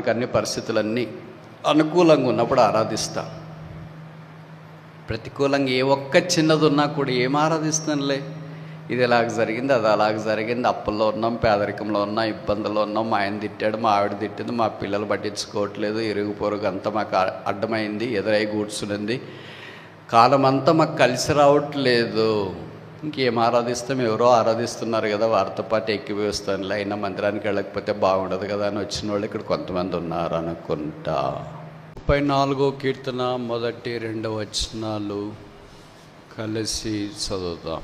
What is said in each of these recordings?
మనకు అన్ని పరిస్థితులన్నీ అనుకూలంగా ఉన్నప్పుడు ఆరాధిస్తా. ప్రతికూలంగా ఏ ఒక్క చిన్నది ఉన్నా కూడా ఏం ఆరాధిస్తానులే, ఇది ఇలాగ జరిగింది, అది అలాగ జరిగింది, అప్పుల్లో ఉన్నాం, పేదరికంలో ఉన్నాం, ఇబ్బందుల్లో ఉన్నాం, మా ఆయన తిట్టాడు, మా ఆవిడ తిట్టింది, మా పిల్లలు పట్టించుకోవట్లేదు, ఇరుగు పొరుగు అంతా మాకు అడ్డమైంది, ఎదురై కూర్చునింది, కాలం అంతా మాకు కలిసి రావట్లేదు, ఇంకేం ఆరాధిస్తాం, ఎవరో ఆరాధిస్తున్నారు కదా వారితో పాటు ఎక్కివేస్తానులే, అయినా మందిరానికి వెళ్ళకపోతే బాగుండదు కదా అని వచ్చిన వాళ్ళు ఇక్కడ కొంతమంది ఉన్నారు అనుకుంటా. 34వ కీర్తన 1, 2 వచనాలు కలిసి చదువుతాం.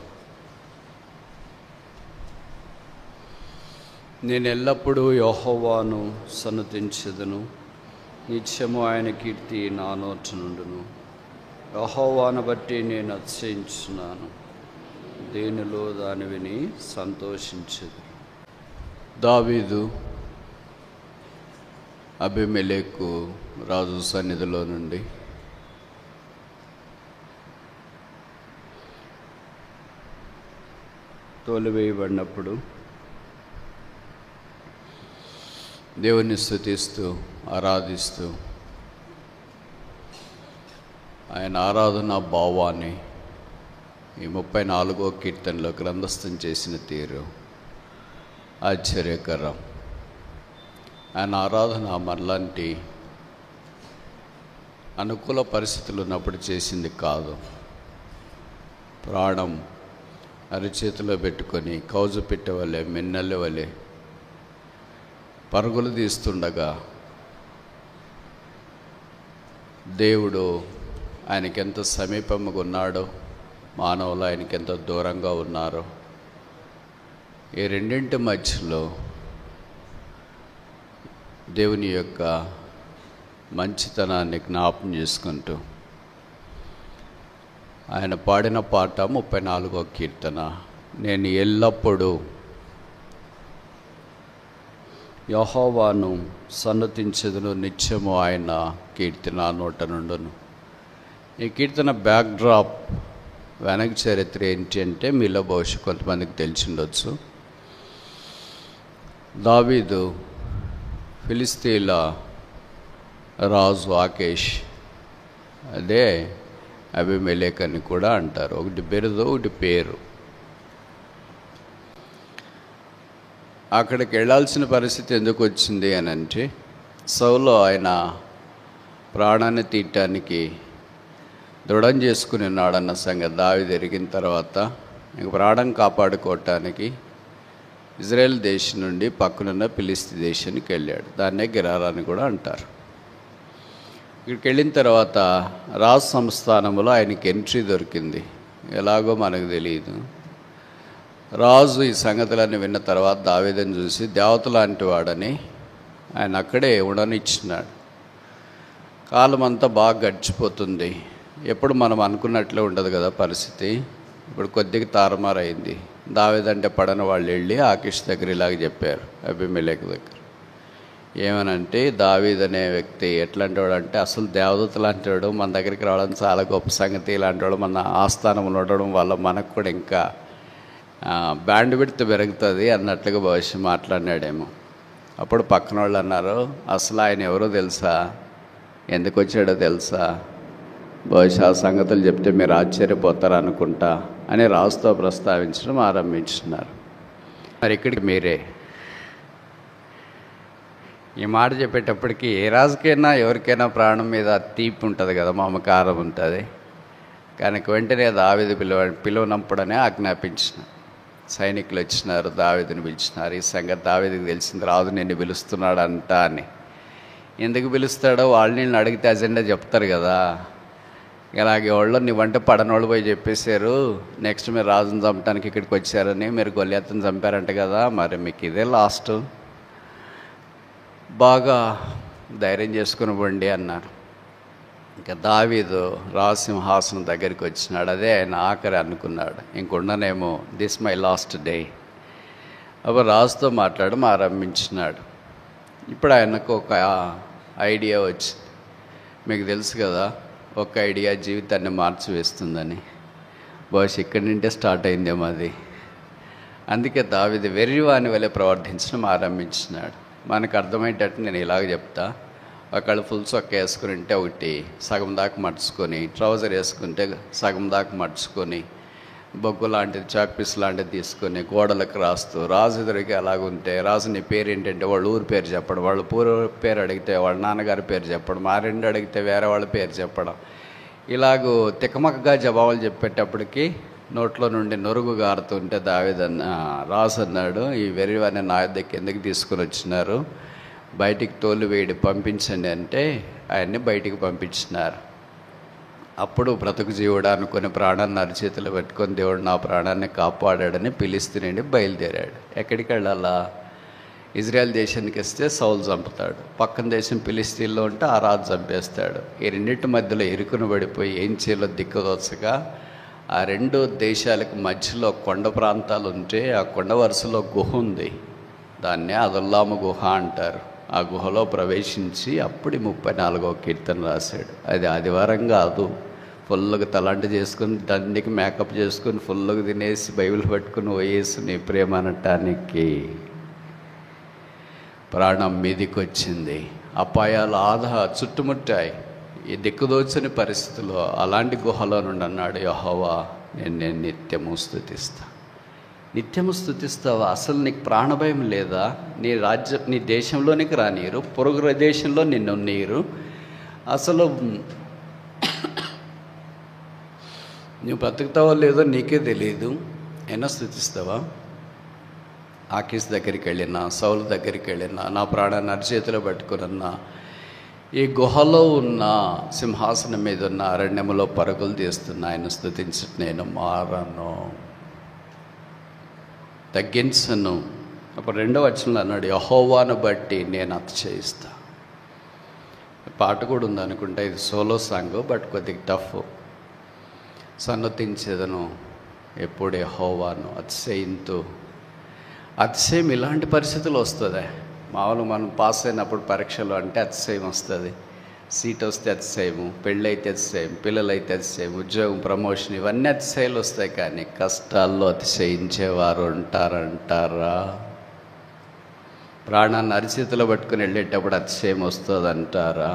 నేను ఎల్లప్పుడూ యెహోవాను సన్నతించెదను, నిత్యము ఆయన కీర్తి నా నోట నుండును. యెహోవాను బట్టి నేను అతిశయించున్నాను, దేనిలో దాని విని సంతోషించెదను. దావీదు అబీమెలెకు రాజు సన్నిధిలో నుండి తోలివేయబడినప్పుడు దేవుని స్తుతిస్తూ ఆరాధిస్తూ ఆయన ఆరాధన భావాన్ని ఈ 34వ కీర్తనలో గ్రంథస్థం చేసిన తీరు ఆశ్చర్యకరం. ఆయన ఆరాధన మనలాంటి అనుకూల పరిస్థితులు ఉన్నప్పుడు చేసింది కాదు. ప్రాణం అరిచేతిలో పెట్టుకొని కౌజు పెట్టే వలె, మిన్నెల వలె పరుగులు తీస్తుండగా దేవుడు ఆయనకెంత సమీపంగా ఉన్నాడో, మానవులు ఆయనకెంత దూరంగా ఉన్నారో, ఈ రెండింటి మధ్యలో దేవుని యొక్క మంచితనాన్ని జ్ఞాపం చేసుకుంటూ ఆయన పాడిన పాట 34వ కీర్తన. నేను ఎల్లప్పుడూ యెహోవాను సన్నతించెదను, నిత్యము ఆయన కీర్తి నా నోట నుండును. ఈ కీర్తన బ్యాక్డ్రాప్ వెనక చరిత్ర ఏంటి అంటే మీలో బహుశా కొంతమందికి తెలిసిండొచ్చు. దావీదు ఫిలిస్తీన్ల రాజు ఆకేష్, అదే అబీమెలెకు అని కూడా అంటారు. ఒకటి బిరుదు, ఒకటి పేరు. అక్కడికి వెళ్ళాల్సిన పరిస్థితి ఎందుకు వచ్చింది అని అంటే, సౌలు ఆయన ప్రాణాన్ని తీయటానికి దృఢం చేసుకుని ఉన్నాడన్న సంగతి దావీదు ఎరిగిన తర్వాత ఇంక ప్రాణం కాపాడుకోవటానికి ఇజ్రాయెల్ దేశం నుండి పక్కనున్న ఫిలిస్తీ దేశానికి వెళ్ళాడు. దాన్నే గెరారా అని కూడా అంటారు. ఇక్కడికి వెళ్ళిన తర్వాత రాజు సంస్థానంలో ఆయనకి ఎంట్రీ దొరికింది. ఎలాగో మనకు తెలియదు. రాజు ఈ సంగతులన్నీ విన్న తర్వాత దావీదుని చూసి దేవత లాంటి వాడని ఆయన అక్కడే ఉండనిచ్చినాడు. కాలం అంతా బాగా గడిచిపోతుంది. ఎప్పుడు మనం అనుకున్నట్లే ఉండదు కదా పరిస్థితి. ఇప్పుడు కొద్దిగా తారుమారైంది. దావీదు అంటే పడని వాళ్ళు వెళ్ళి ఆకీష్ దగ్గర ఇలాగ చెప్పారు, అబీమెలెకు దగ్గర. ఏమనంటే, దావీదు అనే వ్యక్తి ఎట్లాంటి వాడు అంటే అసలు దేవదూత లాంటి వాడు, మన దగ్గరికి రావడం చాలా గొప్ప సంగతి, ఇలాంటి వాడు మన ఆస్థానంలో ఉండడం వల్ల మనకు కూడా ఇంకా బ్యాండ్ విడ్త్ పెరుగుతుంది అన్నట్లుగా భవిష్య మాట్లాడినాడేమో. అప్పుడు పక్కన వాళ్ళు అన్నారు, అసలు ఆయన ఎవరో తెలుసా, ఎందుకు వచ్చాడో తెలుసా, బహుశా సంగతులు చెప్తే మీరు ఆశ్చర్యపోతారు అనుకుంటా అని రాజుతో ప్రస్తావించడం ఆరంభించున్నారు. మరి ఇక్కడికి మీరే ఈ మాట చెప్పేటప్పటికి ఏ రాజుకైనా ఎవరికైనా ప్రాణం మీద తీపి ఉంటుంది కదా, మమకారం ఉంటుంది. కనుక వెంటనే దావీదు పిలువనప్పుడనే ఆజ్ఞాపించిన. సైనికులు వచ్చినారు, దావీదుని పిలిచినారు. ఈ సంగతి దావీదుకి తెలిసింది, రాజు నిన్ను పిలుస్తున్నాడంట అని. ఎందుకు పిలుస్తాడో వాళ్ళని అడిగితే అజెండా చెప్తారు కదా. ఇలాగే వాళ్ళు నీ వంట పడనోళ్ళు పోయి చెప్పేశారు, నెక్స్ట్ మీరు రాజుని చంపడానికి ఇక్కడికి వచ్చారని, మీరు గొల్యాతుని చంపారంట కదా, మరి మీకు ఇదే లాస్ట్, బాగా ధైర్యం చేసుకుని పోండి అన్నారు. ఇంకా దావీదు రాజసింహాసనం దగ్గరికి వచ్చినాడు. అదే ఆయన ఆఖరి అనుకున్నాడు, ఇంకొండనేమో, దిస్ మై లాస్ట్ డే. అప్పుడు రాజుతో మాట్లాడడం ఆరంభించినాడు. ఇప్పుడు ఆయనకు ఒక ఐడియా వచ్చింది. మీకు తెలుసు కదా, ఒక ఐడియా జీవితాన్ని మార్చివేస్తుందని. బహుశా ఇక్కడి నుండే స్టార్ట్ అయిందేమో అది. అందుకే దావీదు వెర్రివాని వలె ప్రవర్తించడం ఆరంభించినాడు. మనకు అర్థమయ్యేటట్టు నేను ఇలాగ చెప్తా. ఒకళ్ళు ఫుల్ సొక్క వేసుకుని ఉంటే ఒకటి సగం దాకా మడుచుకొని, ట్రౌజర్ వేసుకుంటే సగం దాకా మడుచుకొని, బొగ్గు లాంటిది చాక్పీస్ లాంటిది తీసుకొని గోడలకు రాస్తూ, రాజు ఎదురుగా అలాగుంటే, రాజు నీ పేరు ఏంటంటే వాళ్ళ ఊరి పేరు చెప్పడం, వాళ్ళ పేరు అడిగితే వాళ్ళ నాన్నగారి పేరు చెప్పడం, ఆ రెండు అడిగితే వేరే వాళ్ళ పేరు చెప్పడం, ఇలాగూ తికమకగా జవాబులు చెప్పేటప్పటికి నోట్లో నుండి నొరుగు గారుతుంటే రాజు అన్నాడు, ఈ వెర్రివారిని నా దగ్గరికి ఎందుకు తీసుకుని వచ్చినారు, బయటికి తోలు వేడి పంపించండి అంటే ఆయన్ని బయటికి పంపించినారు. అప్పుడు బ్రతుకు జీవుడు అనుకుని ప్రాణాన్ని అరిచేతులు పెట్టుకొని దేవుడు నా ప్రాణాన్ని కాపాడాడని ఫిలిష్తీయుడు బయలుదేరాడు. ఎక్కడికి వెళ్ళాలా? ఇజ్రాయెల్ దేశానికి వస్తే సౌలు చంపుతాడు, పక్కన దేశం ఫిలిష్తీన్లో ఉంటే ఆ రాజు చంపేస్తాడు. ఈ రెండింటి మధ్యలో ఇరుకును పడిపోయి ఏం చేయాలో దిక్కుదోచగా ఆ రెండు దేశాలకు మధ్యలో కొండ ప్రాంతాలు ఉంటే ఆ కొండ వరుసలో గుహ ఉంది, దాన్నే అదుల్లాము గుహ అంటారు. ఆ గుహలో ప్రవేశించి అప్పుడు 34వ కీర్తన రాశాడు. అది ఆదివారం కాదు, ఫుల్గా తలాంటి చేసుకుని దండికి మేకప్ చేసుకుని ఫుల్గా తినేసి బైబిల్ పట్టుకుని పోయేసి నీ ప్రేమ అనటానికి ప్రాణం మీదికి వచ్చింది. అపాయాలు చుట్టుముట్టాయి. ఈ దిక్కుదోచని పరిస్థితుల్లో అలాంటి గుహలో నుండి అన్నాడు, యెహోవా నేను నిత్యము స్తుతిస్తా. నిత్యము స్తుతిస్తావా? అసలు నీకు ప్రాణభయం లేదా? నీ దేశంలోనికి రానీరు, పొరుగు దేశంలో నిన్ను నీరు, అసలు నువ్వు బ్రతుకుతావో లేదో నీకే తెలియదు, అయినా స్థుతిస్తావా? ఆకీస్ దగ్గరికి వెళ్ళినా, సౌలు దగ్గరికి వెళ్ళినా, నా ప్రాణాన్ని అరిచేతిలో పట్టుకున్నా, ఈ గుహలో ఉన్న సింహాసనం మీద ఉన్న అరణ్యములో పరుగులు తీస్తున్నా ఆయన స్తుతించట నేను మారను, తగ్గించను. అప్పుడు 2వ వచనంలో అన్నాడు, యెహోవాను బట్టి నేను అతిశయిస్తా. పాట కూడా ఉందనుకుంటా, ఇది సోలో సాంగ్, బట్ కొద్దిగా టఫ్. సన్నతించేదను ఎప్పుడు యెహోవాను అతిశయింతు. అతిశయం ఇలాంటి పరిస్థితులు వస్తుంది. మామూలు మనం పాస్ అయినప్పుడు పరీక్షలు అంటే అతిశయం వస్తుంది, సీట్ వస్తే అతిశయము, పెళ్ళైతే అతిశయం, పిల్లలైతే అతిశయం, ఉద్యోగం, ప్రమోషన్, ఇవన్నీ అతిశయాలు వస్తాయి. కానీ కష్టాల్లో అతిశయించేవారు ఉంటారంటారా? ప్రాణాన్ని అరిచేతిలో పట్టుకుని వెళ్ళేటప్పుడు అతిశయం వస్తుంది అంటారా?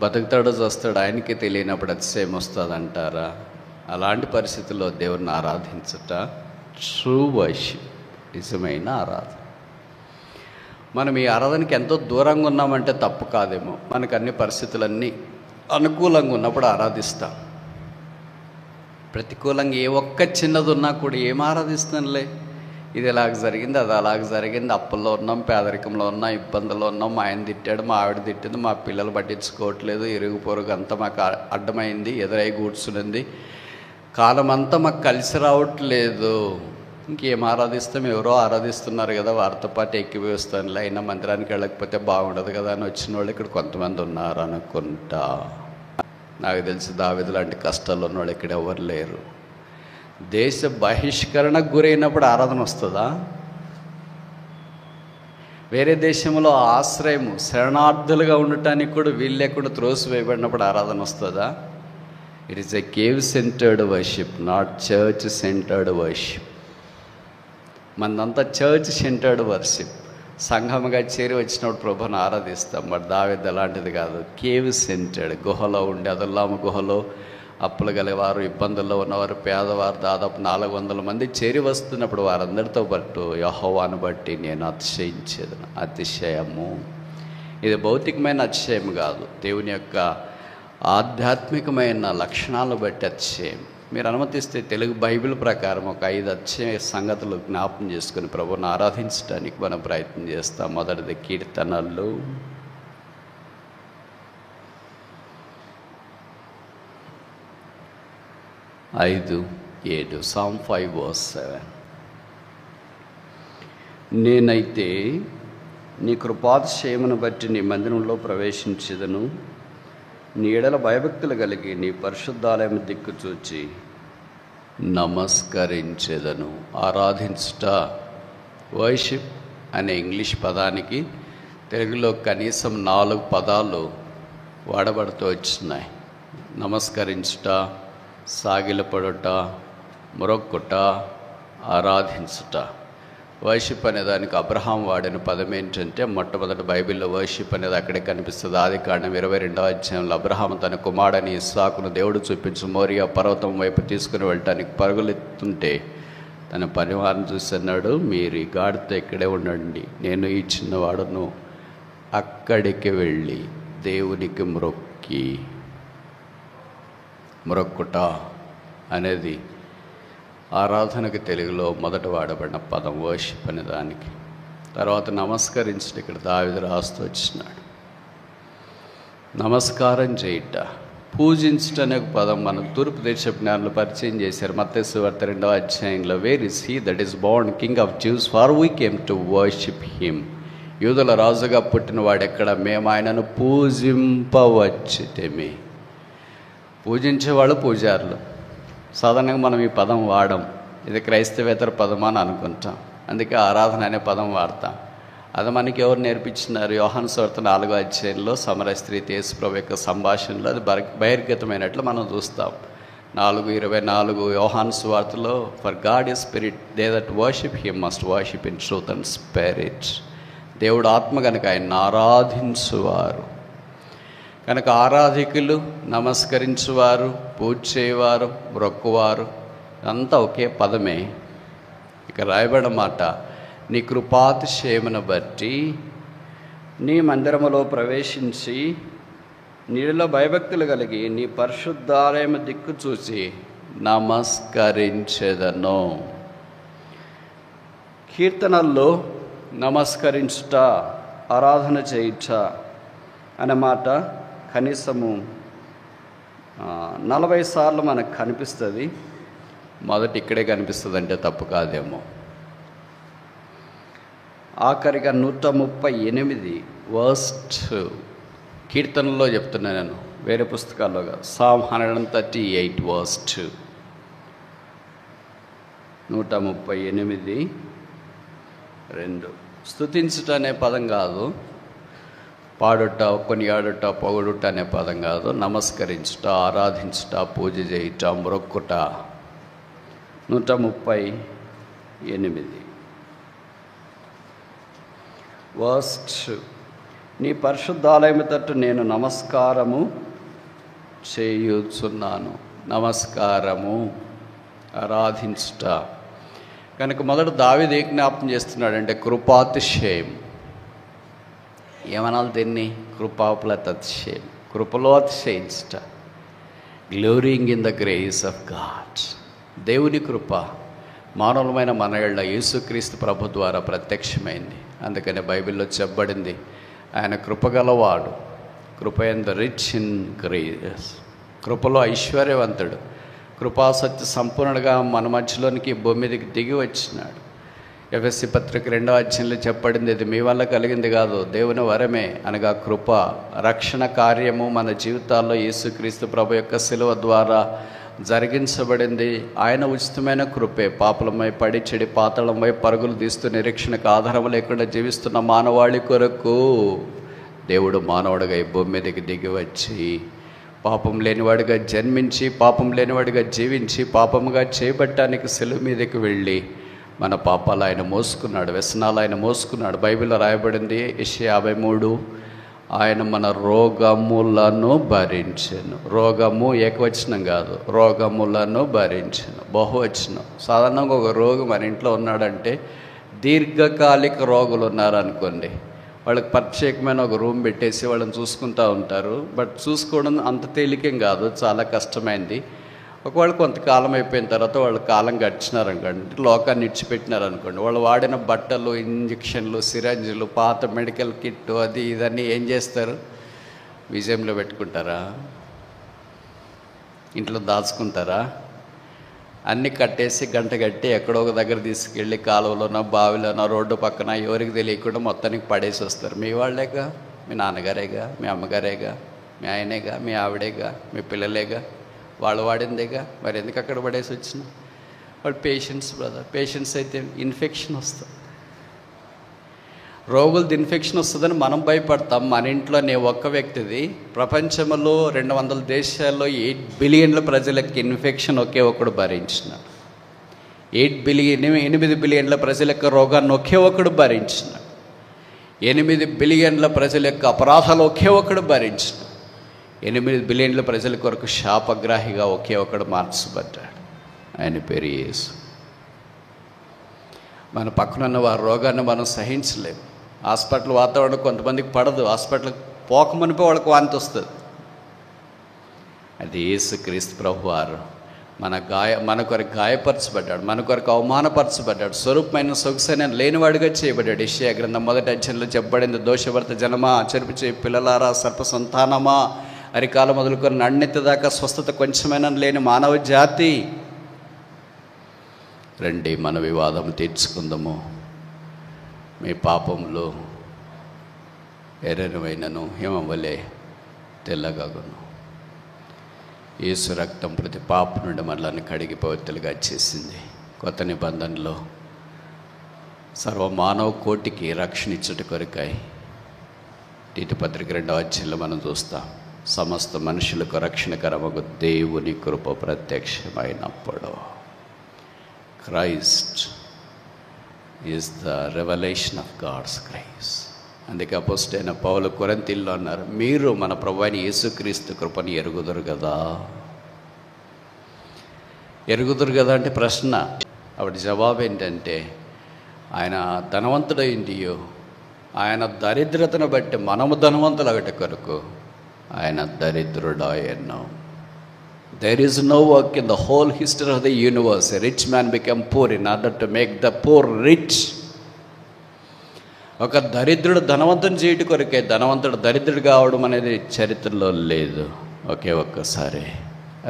బతుకుతాడో చూస్తాడు ఆయనకి తెలియనప్పుడు అతిశయం వస్తుంది అంటారా? అలాంటి పరిస్థితుల్లో దేవుడిని ఆరాధించుట ట్రూ వర్షిప్, నిజమైన ఆరాధన. మనం ఈ ఆరాధనకి ఎంతో దూరంగా ఉన్నామంటే తప్పు కాదేమో. మనకు అన్ని పరిస్థితులన్నీ అనుకూలంగా ఉన్నప్పుడు ఆరాధిస్తాం. ప్రతికూలంగా ఏ ఒక్క చిన్నది ఉన్నా కూడా ఏం ఆరాధిస్తానులే, ఇది ఇలాగ జరిగింది, అది అలాగ జరిగింది, అప్పుల్లో ఉన్నాం, పేదరికంలో ఉన్నాం, ఇబ్బందుల్లో ఉన్నాం, మా ఆయన తిట్టాడు, మా ఆవిడ తిట్టింది, మా పిల్లలు పట్టించుకోవట్లేదు, ఇరుగు పొరుగు అంతా మాకు అడ్డమైంది, ఎదురై కూర్చునింది, కాలం అంతా మాకు కలిసి రావట్లేదు, ఇంకేం ఆరాధిస్తాం, ఎవరో ఆరాధిస్తున్నారు కదా వారితో పాటు ఎక్కివేస్తానులే, అయినా మందిరానికి వెళ్ళకపోతే బాగుండదు కదా అని వచ్చిన వాళ్ళు ఇక్కడ కొంతమంది ఉన్నారు అనుకుంటా. నాకు తెలిసి దావీదు లాంటి కష్టాలు ఉన్నవాళ్ళు ఇక్కడ ఎవరు లేరు. దేశ బహిష్కరణకు గురైనప్పుడు ఆరాధన వస్తుందా? వేరే దేశంలో ఆశ్రయము, శరణార్థులుగా ఉండటానికి కూడా వీళ్ళు లేకుండా త్రోసివేయబడినప్పుడు ఆరాధన వస్తుందా? It is a cave centred worship, not church centred worship. మనదంతా చర్చ్ సెంటర్డ్ వర్షిప్, సంఘముగా చేరి వచ్చినప్పుడు ప్రభుని ఆరాధిస్తాం. బట్ దావీదు అలాంటిది కాదు, కేవ్ సెంటర్డ్. గుహలో ఉండి, అదుల్లాము గుహలో అప్పులు గలవారు, ఇబ్బందుల్లో ఉన్నవారు, పేదవారు దాదాపు 400 మంది చేరి వస్తున్నప్పుడు వారందరితో పాటు యెహోవాను బట్టి నేను అతిశయించేదను. అతిశయము ఇది భౌతికమైన అతిశయం కాదు, దేవుని యొక్క ఆధ్యాత్మికమైన లక్షణాలను బట్టి అతిశయం. మీరు అనుమతిస్తే తెలుగు బైబిల్ ప్రకారం ఒక 5 అతిశయ సంగతులు జ్ఞాపం చేసుకుని ప్రభువుని ఆరాధించడానికి మనం ప్రయత్నం చేస్తాం. మొదటిది కీర్తనలు. ఐదు 7 Psalm 5:7. నేనైతే నీ కృపాతిశయమును బట్టి నీ మందిరంలో ప్రవేశించేదను, నీ ఎడల భయభక్తులు కలిగి నీ పరిశుద్ధాలయం దిక్కు చూచి నమస్కరించేదను. ఆరాధించుట, వర్షిప్ అనే ఇంగ్లీష్ పదానికి తెలుగులో కనీసం 4 పదాలు వాడబడుతూ వచ్చినాయి. నమస్కరించుట, సాగిలపడుట, మొరొక్కుట, ఆరాధించుట. వర్షిప్ అనే దానికి అబ్రహాం వాడిన పదం ఏంటంటే, మొట్టమొదటి బైబిల్లో వర్షిప్ అనేది అక్కడే కనిపిస్తుంది. ఆదికాండం 22వ అధ్యాయంలో అబ్రహాం తన కుమారుని ఇస్సాకును దేవుడు చూపించి మోరియా పర్వతం వైపు తీసుకుని వెళ్ళటానికి పరుగులెత్తుంటే తన పనివారిని చూసి అన్నాడు, మీరు ఈ గాడితో ఇక్కడే ఉండండి, నేను ఈ చిన్నవాడును అక్కడికి వెళ్ళి దేవునికి మొరొక్కుట అనేది ఆరాధనకి తెలుగులో మొదట వాడబడిన పదం వర్షిప్ అనే దానికి. తర్వాత నమస్కరించడం ఇక్కడ దావీదు రాస్తూ వచ్చినాడు. నమస్కారం చేయుట, పూజించటం అనే పదం మన తూర్పు దేశపు జ్ఞానులు పరిచయం చేశారు. మత్తయి సువార్త 2వ అధ్యాయంలో, where is he that is born king of Jews for we came to worship him. యూదుల రాజుగా పుట్టిన వాడెక్కడ, మేము ఆయనను పూజింపవచ్చితిమి. పూజించేవాళ్ళు పూజారులు. సాధారణంగా మనం ఈ పదం వాడం, ఇది క్రైస్తవేతర పదం అని అనుకుంటాం, అందుకే ఆరాధన అనే పదం వాడతాం. అది మనకి ఎవరు నేర్పించినారు? యోహాను సువార్త 4వ అధ్యాయంలో సమరయ స్త్రీ యేసు ప్రభు యొక్క సంభాషణలో అది బహిర్గతమైనట్లు మనం చూస్తాం. 4:24 యోహాను సువార్తలో, for God is spirit, they that worship him must worship in truth and spirit. దేవుడు ఆత్మ కనుక ఆయన ఆరాధించువారు, కనుక ఆరాధికులు, నమస్కరించువారు, పూజ చేయవారు, మొక్కువారు అంతా ఒకే పదమే. ఇక రాయబడిన మాట, నీ కృపాతిశయమును బట్టి నీ మందిరములో ప్రవేశించి నీలో భయభక్తులు కలిగి నీ పరిశుద్ధాలయము దిక్కు చూసి నమస్కరించెదను. కీర్తనల్లో నమస్కరించుట, ఆరాధన చేయుట అనే మాట కనీసము 40 సార్లు మనకు కనిపిస్తుంది. మొదటి ఇక్కడే కనిపిస్తుంది అంటే తప్పు కాదేమో. ఆఖరిగా 138 వర్స్ 2 కీర్తనలో చెప్తున్నా నేను, వేరే పుస్తకాల్లో కాదు. Psalm 138 verse 2, 138:2. స్తుతించుట అనే పదం కాదు, పాడుట, కొనియాడుట, పొగడుట అనే పదం కాదు. నమస్కరించుట, ఆరాధించుట, పూజ చేయుట, మొక్కుట. 138 వర్స్ 2, నీ పరిశుద్ధాలయము తట్టు నేను నమస్కారము చేయుచున్నాను. నమస్కారము, ఆరాధించుట. కనుక మొదట దావీదు ఏ జ్ఞాపకం చేస్తున్నాడంటే కృపాతిశయం. ఏమనాలి దీన్ని? కృపాప్లత అతిశయం, కృపలో అతిశయించుట. Glorying in the grace of God. దేవుని కృప మానవులమైన మన యెడల యేసుక్రీస్తు ప్రభు ద్వారా ప్రత్యక్షమైంది. అందుకనే బైబిల్లో చెప్పబడింది, ఆయన కృపగలవాడు, కృపయందు రిచ్ ఇన్ గ్రేస్. కృపలో ఐశ్వర్యవంతుడు, కృపాసత్య సంపూర్ణుడుగా మన మధ్యలోనికి భూమి మీదకి దిగి వచ్చినాడు. ఎఫెసీ పత్రిక 2వ అధ్యాయంలో చెప్పబడింది, ఇది మీ వల్ల కలిగింది కాదు, దేవుని వరమే, అనగా కృప. రక్షణ కార్యము మన జీవితాల్లో యేసుక్రీస్తు ప్రభు యొక్క శిలువ ద్వారా జరిగించబడింది. ఆయన ఉచితమైన కృపే పాపలమై పడి చెడి పాతాళమై పరుగులు తీస్తూ నిరీక్షణకు ఆధారం లేకుండా జీవిస్తున్న మానవాళి కొరకు దేవుడు మానవుడిగా ఈ భూమి మీదకి దిగి వచ్చి పాపం లేనివాడిగా జన్మించి, పాపం లేనివాడిగా జీవించి, పాపముగా చేయబట్టానికి సెలువు మీదకి వెళ్ళి మన పాపాలు ఆయన మోసుకున్నాడు, వ్యసనాలు ఆయన మోసుకున్నాడు. బైబిల్లో రాయబడింది యెషయా 53, ఆయన మన రోగములను భరించెను. రోగము ఏకవచనం కాదు, రోగములను భరించెను బహువచనం. సాధారణంగా ఒక రోగి మన ఇంట్లో ఉన్నాడంటే, దీర్ఘకాలిక రోగులు ఉన్నారనుకోండి, వాళ్ళకి ప్రత్యేకమైన ఒక రూమ్ పెట్టేసి వాళ్ళని చూసుకుంటూ ఉంటారు. బట్ చూసుకోవడం అంత తేలికేం కాదు, చాలా కష్టమైంది. ఒకవేళ కొంతకాలం అయిపోయిన తర్వాత వాళ్ళు కాలం గడిచినారనుకోండి, లోకాన్ని ఇడిచిపెట్టినారనుకోండి, వాళ్ళు వాడిన బట్టలు, ఇంజక్షన్లు, సిరంజులు, పాత మెడికల్ కిట్, అది ఇదన్నీ ఏం చేస్తారు? మ్యూజియంలో పెట్టుకుంటారా? ఇంట్లో దాచుకుంటారా? అన్నీ కట్టేసి గంట కట్టి ఎక్కడో ఒక దగ్గర తీసుకెళ్ళి కాలువలోనో, బావిలోనో, రోడ్డు పక్కన ఎవరికి తెలియకుండా మొత్తానికి పడేసి వస్తారు. మీ వాళ్ళేగా, మీ నాన్నగారేగా, మీ అమ్మగారేగా, మీ ఆయనేగా, మీ ఆవిడేగా, మీ పిల్లలేగా, వాళ్ళు వాడిందేగా. మరి ఎందుకు అక్కడ పడేసి వచ్చిన? వాళ్ళు పేషెంట్స్ బ్రదర్. పేషెంట్స్ అయితే ఇన్ఫెక్షన్ వస్తుంది, రోగులది ఇన్ఫెక్షన్ వస్తుందని మనం భయపడతాం. మన ఇంట్లో నీ ఒక్క వ్యక్తిది, ప్రపంచంలో 200 దేశాల్లో 8 బిలియన్ల ప్రజలకి ఇన్ఫెక్షన్ ఒకే ఒక్కడు భరించినాడు. 8 బిలియన్ల ప్రజల యొక్క రోగాన్ని ఒకే ఒక్కడు భరించిన, 8 బిలియన్ల ప్రజల యొక్క అపరాధాలు ఒకే ఒక్కడు భరించిన, 8 బిలియన్ల ప్రజల కొరకు శాపగ్రాహిగా ఒకే ఒక్కడు మార్చబడ్డాడు. ఆయన పేరు యేసు. మన పక్కనున్న వారి రోగాన్ని మనం సహించలేము. హాస్పిటల్ వాతావరణం కొంతమందికి పడదు, హాస్పిటల్కి పోకమనిపో వాళ్ళకి వాంతి వస్తుంది. అది యేసుక్రీస్తు ప్రభువారు మన కొరకు గాయపరచబడ్డాడు, మన కొరకు అవమానపరచబడ్డాడు, స్వరూపమైన సొగసైన లేనివాడిగా చేయబడ్డాడు. యెషయా గ్రంథం 1వ అధ్యాయంలో చెప్పబడింది, దోషభర్త జనమా, చెరుపు చేయి పిల్లలారా, సర్ప సంతానమా, అరికాల మొదలుకొని నన్నెత్తి దాకా స్వస్థత కొంచెమైనా లేని మానవ జాతి, రండి మన వివాదం తీర్చుకుందాము. మీ పాపంలో ఎర్రనివైనను హిమవలే తెల్లగాగును. యేసు రక్తం ప్రతి పాప నుండి మనల్ని కడిగి పవిత్రులుగా చేసింది. కొత్త నిబంధనలో సర్వమానవ కోటికి రక్షణ ఇచ్చుట కొరకై తీతు పత్రిక 2వ అధ్యాయంలో మనం చూస్తాం, సమస్త మనుషులకు రక్షణకరమగు దేవుని కృప ప్రత్యక్షమైనప్పుడు. Christ is the revelation of God's grace. అందుకే అపోస్తలుడైన పౌలు కొరింథీయుల్లో అన్నారు, మీరు మన ప్రభువైన యేసుక్రీస్తు కృపని ఎరుగుదురు కదా. ఎరుగుదురు కదా అంటే ప్రశ్న. అప్పటి జవాబు ఏంటంటే, ఆయన ధనవంతుడైందియో ఆయన దరిద్రతను బట్టి మనము ధనవంతులగట కొరకు ఆయన దరిద్రుడాయను. There is no work in the whole history of the universe a rich man became poor in order to make the poor rich. ఒక దరిద్రుడు ధనవంతుని చేయటి కొరకే ధనవంతుడు దరిద్రుడు కావడం అనేది చరిత్రలో లేదు. ఒకే ఒక్కసారి,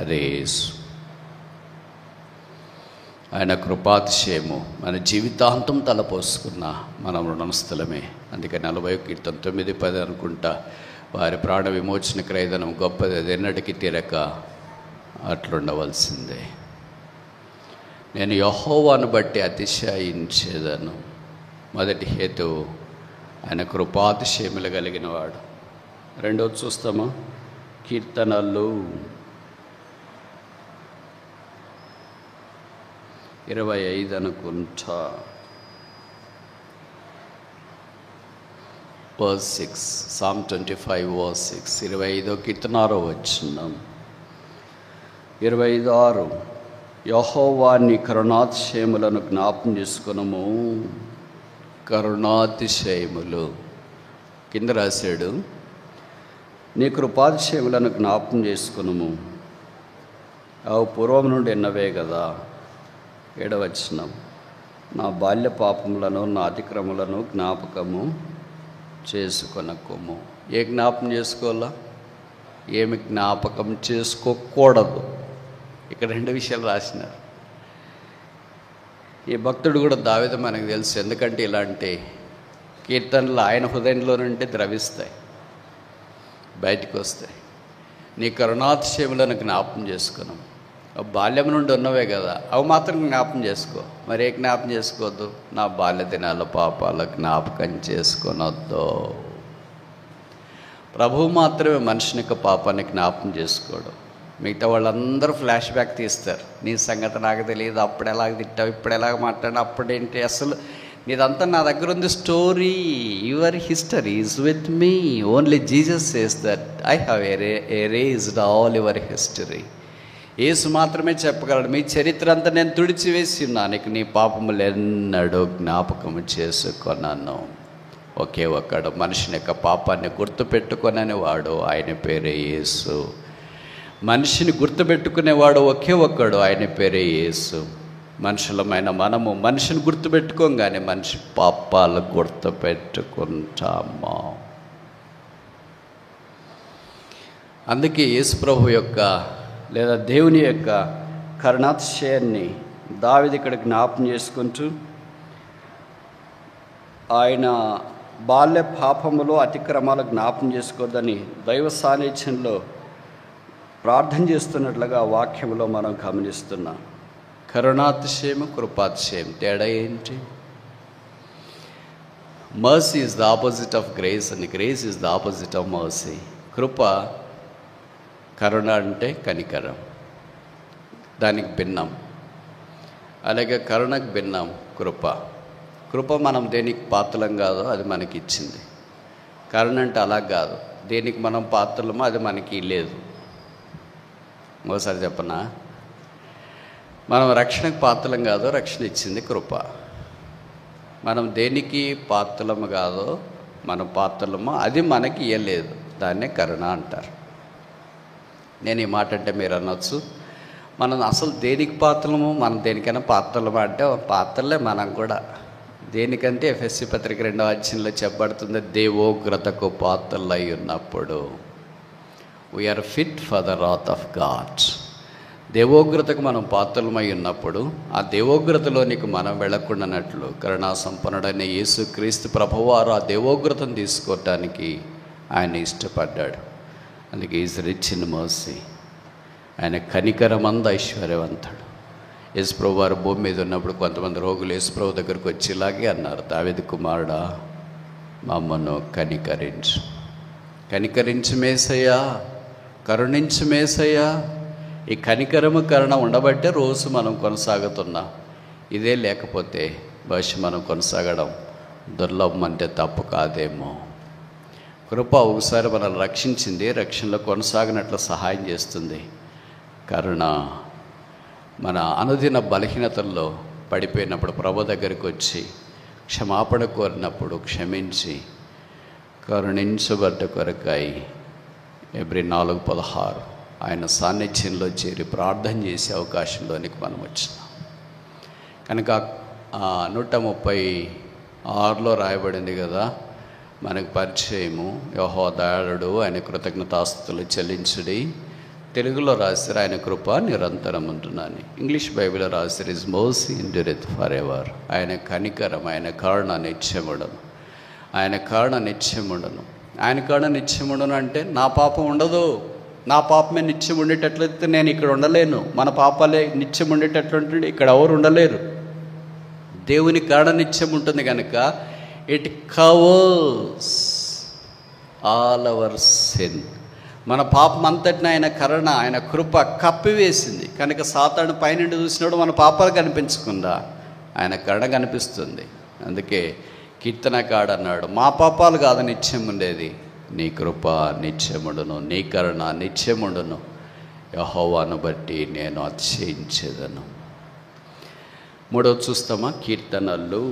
అదే యేసు. ఆయన కృపాతిశయము మన జీవితాంతం తలపోసుకున్న మనం రుణస్థలమే. అందుకే 40వ కీర్తన 9-10 అనుకుంటా, వారి ప్రాణ విమోచన క్రయధనం గొప్పది, అది ఎన్నటికీ తీరక అట్లుండవలసిందే. నేను యెహోవాను బట్టి అతిశయించేదను. మొదటి హేతువు ఆయన కృపాతిశయములు కలిగిన వాడు. రెండవది చూస్తామా, కీర్తనలు 25 అనుకుంటా, verse 6, Psalm 25 verse 6, 25వ కీర్తన 6వ వచనం, 25:6, యెహోవా నీ కరుణాతిశయములను జ్ఞాపం చేసుకునము. కరుణాతిశయములు కింద రాశాడు, నీ కృపాతిశయములను జ్ఞాపం చేసుకునము. అవి పూర్వం నుండి ఎన్నవే కదా. 7వ వచనం, నా బాల్య పాపములను నా అతిక్రములను జ్ఞాపకము చేసుకొనకుము. ఏ జ్ఞాపకం చేసుకోవాలా, ఏమి జ్ఞాపకం చేసుకోకూడదు. ఇక్కడ 2 విషయాలు రాసినారు. ఈ భక్తుడు కూడా దావీదు మనకు తెలుసు, ఎందుకంటే ఇలాంటి కీర్తనలు ఆయన హృదయంలో నుండి ద్రవిస్తాయి, బయటకు వస్తాయి. నీ కరుణాతిశయములను జ్ఞాపకం చేసుకున్నాం. బాల్యం నుండి ఉన్నవే కదా, అవి మాత్రం జ్ఞాపకం చేసుకో. మరి ఏ జ్ఞాపకం చేసుకోవద్దు, నా బాల్య దినాల పాపాల జ్ఞాపకం చేసుకొనొద్దు. ప్రభువు మాత్రమే మనిషిని యొక్క పాపాన్ని జ్ఞాపకం చేసుకోవడం. మిగతా వాళ్ళందరూ ఫ్లాష్ బ్యాక్ తీస్తారు. నీ సంగతి నాకు తెలియదు, అప్పుడు ఎలాగ తిట్టావు, ఇప్పుడు ఎలాగ మాట్లాడినా, అప్పుడేంటి, అసలు నీదంతా నా దగ్గర ఉంది story. Your history is with me. Only Jesus says that I have erased all your history. యేసు మాత్రమే చెప్పగలడు, మీ చరిత్ర అంతా నేను తుడిచివేసి ఉన్నాను, నీకు నీ పాపములు ఎన్నడూ జ్ఞాపకం చేసుకొన్నాను. ఒకే ఒక్కడు మనిషిని యొక్క పాపాన్ని గుర్తుపెట్టుకొనని వాడు, ఆయన పేరే యేసు. మనిషిని గుర్తుపెట్టుకునేవాడు ఒకే ఒక్కడు, ఆయన పేరే యేసు. మనుషులమైన మనము మనిషిని గుర్తుపెట్టుకోగానే మనిషి పాపాలు గుర్తుపెట్టుకుంటాము. అందుకే యేసు ప్రభు యొక్క లేదా దేవుని యొక్క కరుణాతిశయాన్ని దావీదు ఇక్కడ జ్ఞాపం చేసుకుంటూ, ఆయన బాల్య పాపములు అతిక్రమాలు జ్ఞాపం చేసుకోవద్దని దైవ సాన్నిధ్యంలో ప్రార్థన చేస్తున్నట్లుగా వాక్యంలో మనం గమనిస్తున్నాం. కరుణాతిశయము, కృపాతిశయం తేడా ఏంటి? Mercy is the opposite of grace and grace is the opposite of mercy. కృప, కరుణ అంటే కనికరం, దానికి భిన్నం. అలాగే కరుణకు భిన్నం కృప. కృప మనం దేనికి పాత్రలం కాదో అది మనకి ఇచ్చింది. కరుణ అంటే అలా కాదు, దేనికి మనం పాత్రలమో అది మనకి లేదు. ఇంకోసారి చెప్పనా, మనం రక్షణకు పాత్రలం కాదో రక్షణ ఇచ్చింది కృప. మనం దేనికి పాత్రలము కాదో మన పాత్రలమో అది మనకి ఇవ్వలేదు, దాన్నే కరుణ అంటారు. నేను ఈ మాట అంటే మీరు అనొచ్చు, మనం అసలు దేనికి పాత్రలము, మనం దేనికైనా పాత్రలమా అంటే పాత్రలే మనం కూడా. దేనికంటే ఎఫెసీ పత్రిక 2వ అధ్యాయంలో చెప్పబడుతుంది, దేవోగ్రతకు పాత్రలై ఉన్నప్పుడు we are fit for the wrath of God. దేవోగ్రతకు మనం పాత్రలమై ఉన్నప్పుడు ఆ దేవోగ్రతలోనికి మనం వెళ్ళకుండానట్లు కరుణా సంపన్నుడైన యేసు క్రీస్తు ప్రభువారు ఆ దేవోగ్రతను తీసుకోవటానికి ఆయన ఇష్టపడ్డాడు. అందుకే ఈజ్ రిచ్ ఇన్ మర్సీ. ఆయన కనికరమంద ఐశ్వర్యవంతుడు. యేసుప్రభు వారు భూమి మీద ఉన్నప్పుడు కొంతమంది రోగులు యేసుప్రభు దగ్గరకు వచ్చి ఇలాగే అన్నారు, దావీదు కుమారుడా మమ్మను కనికరించు, కనికరించు మేసయ్యా, కరుణించు మేసయ్యా. ఈ కనికరము కరుణ ఉండబట్టే రోజు మనం కొనసాగుతున్నాం. ఇదే లేకపోతే బహుశా మనం కొనసాగడం దుర్లభం అంటే తప్పు కాదేమో. కృప ఒకసారి మనల్ని రక్షించింది, రక్షణలో కొనసాగినట్లు సహాయం చేస్తుంది. కరుణ మన అనుదిన బలహీనతల్లో పడిపోయినప్పుడు ప్రభు దగ్గరికి వచ్చి క్షమాపణ కోరినప్పుడు క్షమించి కరుణించబడ్డ కొరకై ఎబ్రి 4:16 ఆయన సాన్నిధ్యంలో చేరి ప్రార్థన చేసే అవకాశంలోనికి మనం వచ్చినాం. కనుక 136లో రాయబడింది కదా, మనకు పరిచయము యెహోవా దయాళుడు, ఆయన కృతజ్ఞతాస్తుతులు చెల్లించుడి. తెలుగులో రాశారు ఆయన కృప నిరంతరం ఉంటున్నాను. ఇంగ్లీష్ బైబిల్లో రాశారు is mercy endureth for ever. ఆయన కనికరం, ఆయన కరుణ నిత్యముండును, ఆయన కరుణ నిత్యముండును. ఆయన కరుణ నిత్యముండును అంటే నా పాపం ఉండదు, నా పాపమే నిత్యం ఉండేటట్లయితే నేను ఇక్కడ ఉండలేను. మన పాపాలే నిత్యం ఉండేటట్లుంటే ఇక్కడ ఎవరు ఉండలేరు. దేవుని కరుణ నిత్యం ఉంటుంది కనుక it covers all our sin. మన పాపం అంతటిని ఆయన కరుణ, ఆయన కృప కప్పివేసింది. కనుక సాతాను పైనుండి చూసినప్పుడు మన పాపాలు కనిపించకుండా ఆయన కరుణ కనిపిస్తుంది. అందుకే కీర్తనకాడు అన్నాడు, మా పాపాలు కాదు నిత్యం ఉండేది, నీ కృప నిత్యముండును, నీ కరుణ నిత్యముండును, యెహోవాను బట్టి నేను అతిశయించేదను. 3వ చూస్తామా, కీర్తనలు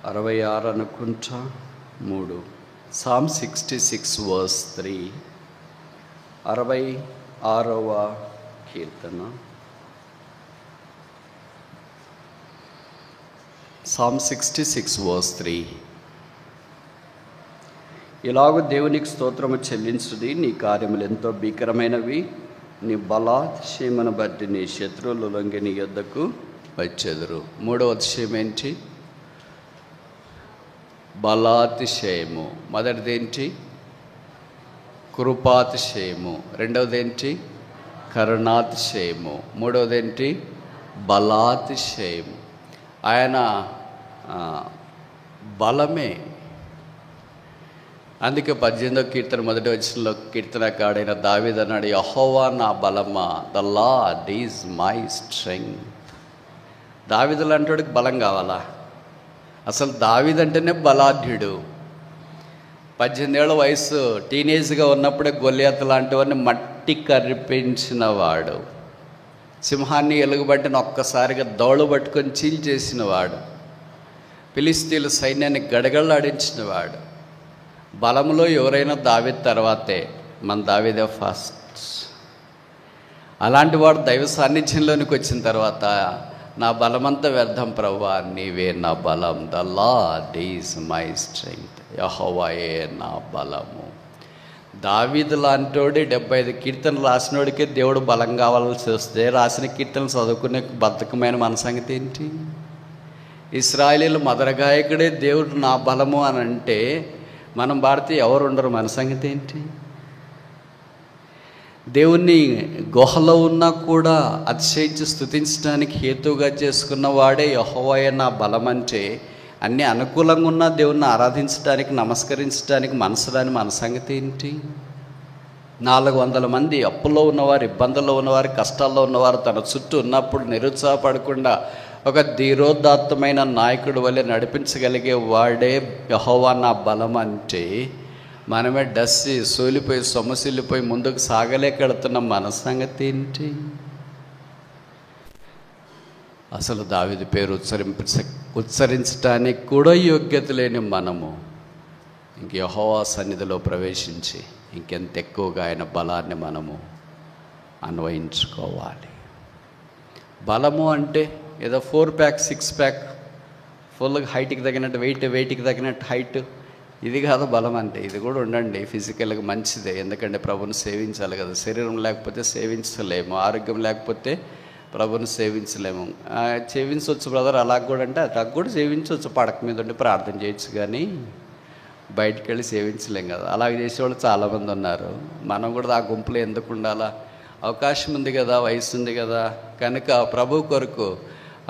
66 అనుకుంటా 3. Psalm 66 verse 3. 66వ కీర్తన. Psalm 66 verse 3. ఇలాగూ దేవునికి స్తోత్రము చెల్లించుడి, నీ కార్యములు ఎంతో భీకరమైనవి, నీ బలాతిశయమును బట్టి నీ శత్రువులు లొంగి నీ యొద్దకు వచ్చెదరు. 3వ అతిశయం ఏంటి? బలాతిశయము. మొదటిది ఏంటి? కృపాతిశయము. రెండవది ఏంటి? కరుణాతిశయము. మూడవది ఏంటి? బలాతిశయము. ఆయన బలమే. అందుకే 18వ కీర్తన 1వ వచనంలో కీర్తనకాడైన దావీదు అన్నాడు, యెహోవా నా బలమా, the Lord is my strength. దావీదు లాంటివాడికి బలం కావాలా? అసలు దావీదు అంటేనే బలాఢ్యుడు. 18 ఏళ్ల వయసు, టీనేజ్గా ఉన్నప్పుడే గొల్లియాతు లాంటి వాడిని మట్టి కరిపించిన వాడు, సింహాన్ని ఎలుగుబట్టిన ఒక్కసారిగా దౌడు పట్టుకొని చీల్చేసిన వాడు, ఫిలిస్తీన్ల సైన్యాన్ని గడగడలాడించిన వాడు. బలంలో ఎవరైనా దావీదు తర్వాతే, మన దావీదే ఫస్ట్. అలాంటి వాడు దైవ సాన్నిధ్యంలోనికి వచ్చిన తర్వాత, నా బలమంతా వ్యర్థం ప్రభువా, నీవే నా బలం, the Lord is my strength, యెహోవాయే నా బలము. దావీదు లాంటోడి 75 కీర్తనలు రాసినోడికే దేవుడు బలం కావాల్సి వస్తే, రాసిన కీర్తనలు చదువుకునే బద్ధకమైన మన సంగతి ఏంటి? ఇశ్రాయేలీయులు మదరగాయకుడే దేవుడు నా బలము అని అంటే, మనం పాడితే ఎవరు ఉండరు, మన సంగతి ఏంటి? దేవుణ్ణి గుహలో ఉన్నా కూడా అతిశయించి స్తుతించడానికి హేతువుగా చేసుకున్న వాడే యెహోవాయే నా బలం అంటే, అన్నీ అనుకూలంగా ఉన్న దేవుణ్ణి ఆరాధించడానికి, నమస్కరించడానికి మనసురాని మన సంగతి ఏంటి? 400 మంది అప్పుల్లో ఉన్నవారు, ఇబ్బందుల్లో ఉన్నవారు, కష్టాల్లో ఉన్నవారు తన చుట్టూ ఉన్నప్పుడు నిరుత్సాహపడకుండా ఒక ధీరోదాత్తమైన నాయకుడు వలె నడిపించగలిగే వాడే యెహోవా నా బలం అంటే, మనమే డస్సి సోలిపోయి సొమ్మసిల్లిపోయి ముందుకు సాగలేకెడుతున్న మన సంగతి ఏంటి? అసలు దావీదు పేరు ఉచ్చరించడానికి కూడా యోగ్యత లేని మనము ఇంక యెహోవా సన్నిధిలో ప్రవేశించి ఇంకెంత ఎక్కువగా ఆయన బలాన్ని మనము అన్వయించుకోవాలి. బలము అంటే ఏదో 4 ప్యాక్ 6 ప్యాక్ ఫుల్గా హైట్కి తగినట్టు వెయిట్కి తగినట్టు హైట్, ఇది కాదు బలం అంటే. ఇది కూడా ఉండండి, ఫిజికల్గా మంచిదే, ఎందుకంటే ప్రభుని సేవించాలి కదా. శరీరం లేకపోతే సేవించలేము, ఆరోగ్యం లేకపోతే ప్రభుని సేవించలేము. సేవించవచ్చు బ్రదర్ అలా కూడా అంటే అలా కూడా సేవించవచ్చు, పడక మీద ఉండి ప్రార్థన చేయొచ్చు, కానీ బయటికి వెళ్ళి సేవించలేం కదా. అలాగే చేసేవాళ్ళు చాలామంది ఉన్నారు. మనం కూడా ఆ గుంపులో ఎందుకు ఉండాలా? అవకాశం ఉంది కదా, వయసు ఉంది కదా, కనుక ప్రభు కొరకు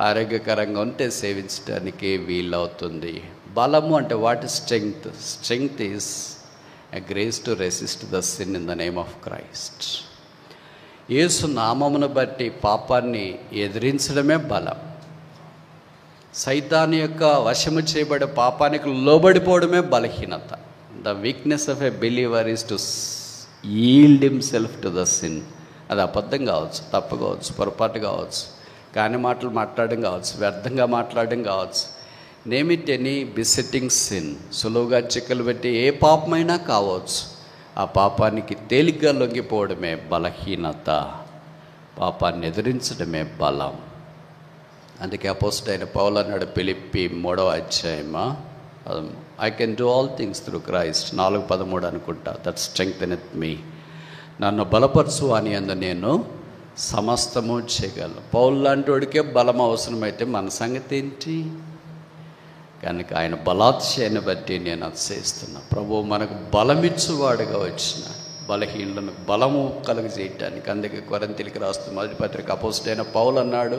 ఆరోగ్యకరంగా ఉంటే సేవించడానికి వీలవుతుంది. బలము అంటే what is strength? Strength is a grace to resist the sin in the name of Christ. యేసు నామమును బట్టి పాపాన్ని ఎదిరించడమే బలం. సైతాను యొక్క వశము చేయబడే పాపానికి లోబడిపోవడమే బలహీనత. The weakness of a believer is to yield himself to the sin. అది అబద్ధం కావచ్చు, తప్పు కావచ్చు, పొరపాటు కావచ్చు, కాని మాటలు మాట్లాడడం కావచ్చు, వ్యర్థంగా మాట్లాడడం కావచ్చు. Name it any besetting sin. సులువుగా చిక్కలు పెట్టి ఏ పాపమైనా కావచ్చు. ఆ పాపానికి తేలిగ్గా లొంగిపోవడమే బలహీనత. పాపాన్ని ఎదిరించడమే బలం. అందుకే అపోస్తలుడైన పౌలు అన్నాడు ఫిలిప్పీ 3వ అధ్యాయమా, I can do all things through Christ, 4:13 అనుకుంటా, దట్ స్ట్రెంగ్థెనెత్ మీ. నన్ను బలపరచు అని అందు నేను సమస్తము చేయగలను. పౌలు లాంటి వాడికే బలం అవసరమైతే మన సంగతి ఏంటి? కనుక ఆయన బలాత్యాన్ని బట్టి నేను అతిశయిస్తున్నా. ప్రభువు మనకు బలమిచ్చువాడుగా వచ్చిన బలహీనులను బలము కలుగజేయటానికి. అందుకే కొరింథీయులకు రాస్తున్న మొదటి పత్రిక అపోస్తలుడైన పౌలు అన్నాడు,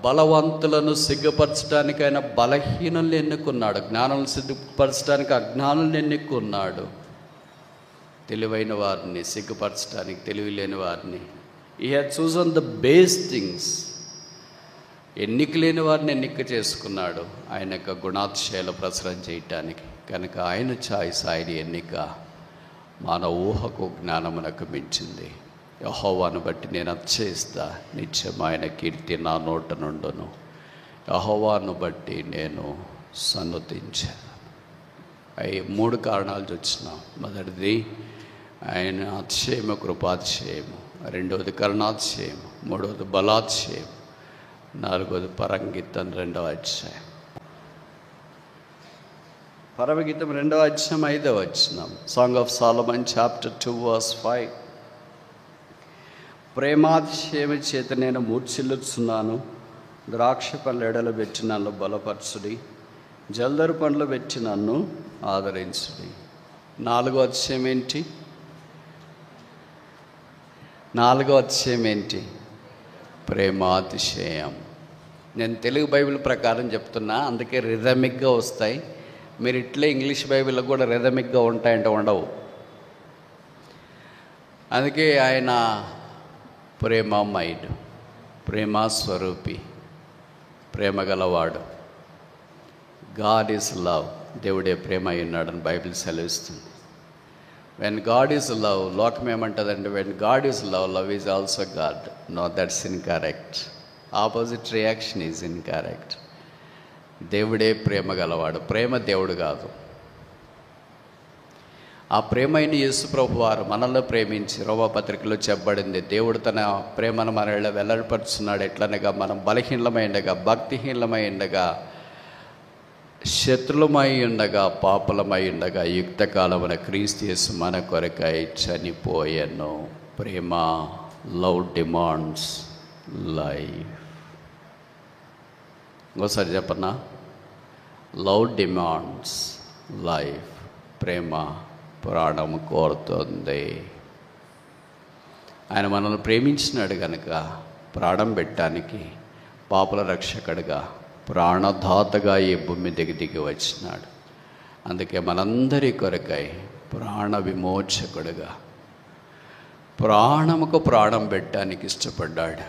బలవంతులను సిగ్గుపరచడానికి ఆయన బలహీనులను ఎన్నుకున్నాడు, జ్ఞానులను సిగ్గుపరచడానికి అజ్ఞానులను ఎన్నుకున్నాడు, తెలివైన వారిని సిగ్గుపరచడానికి తెలివి లేని వారిని. He had chosen the base things. ఎన్నిక లేని వారిని ఎన్నిక చేసుకున్నాడు ఆయన యొక్క గుణాతిశయాలు ప్రచురం చేయటానికి. కనుక ఆయన చాయిస్, ఆయన ఎన్నిక మన ఊహకు జ్ఞానమునకు మించింది. యెహోవాను బట్టి నేను అతిశయిస్తా, నిత్యం ఆయన కీర్తి నా నోట నుండును. యెహోవాను బట్టి నేను సన్నుతించాను. అవి 3 కారణాలు చూస్తున్నాం. మొదటిది ఆయన అతిశయము, కృపాతిశయము. 2వది కరుణాతిశయము. 3వది బలాతిశయం. 4వది పరమగీతం 2వ అధ్యాయం. పరమగీతం 2వ అధ్యాయం 5వ వచనం. Song of Solomon chapter 2 verse 5. ప్రేమాతిశయము చేత నేను మూర్ఛిల్లుచున్నాను, ద్రాక్ష పండ్ల ఎడలు పెట్టి నన్ను బలపరచుడి, జల్దరు పండ్లు పెట్టి నన్ను ఆదరించుడి. 4వ అధ్యాయం ఏంటి? 4వ అధ్యాయం ఏంటి? ప్రేమాతిశయం. నేను తెలుగు బైబిల్ ప్రకారం చెప్తున్నా, అందుకే రిథమిక్గా వస్తాయి. మీరు ఇట్లే ఇంగ్లీష్ బైబిల్లో కూడా రిథమిక్గా ఉంటాయంటే ఉండవు. అందుకే ఆయన ప్రేమమయుడు, ప్రేమస్వరూపి, ప్రేమ గలవాడు. God is love. దేవుడే ప్రేమ అయి ఉన్నాడని బైబిల్ సెలవిస్తుంది. వెన్ గాడ్ ఈజ్ లవ్, లోకం ఏమంటుందంటే when God is love, love is also God. No, that's incorrect. Opposite reaction is incorrect. దేవుడే ప్రేమ గలవాడు, ప్రేమ దేవుడు కాదు. ఆ ప్రేమైన యేసు ప్రభు వారు మనల్ని ప్రేమించి, రోమపత్రికలో చెప్పబడింది, దేవుడు తన ప్రేమను మన వెల్లడిపరుచున్నాడు. ఎట్లనగా మనం బలహీనమై ఉండగా, భక్తిహీనమై ఉండగా, శత్రులమై ఉండగా, పాపలమై ఉండగా, యుక్తకాలమున క్రీస్తు యేసు మన కొరకై చనిపోయెను. ప్రేమ, లవ్ డిమాండ్స్ లైఫ్. ఇంకోసారి చెప్పనా? Love demands life. ప్రేమ ప్రాణం కోరుతుంది. ఆయన మనల్ని ప్రేమించినాడు కనుక ప్రాణం పెట్టడానికి, పాపుల రక్షకుడిగా ప్రాణదాతగా ఈ భూమి దిగి వచ్చినాడు. అందుకే మనందరి కొరకై ప్రాణ విమోచకుడుగా ప్రాణముకు ప్రాణం పెట్టడానికి ఇష్టపడ్డాడు.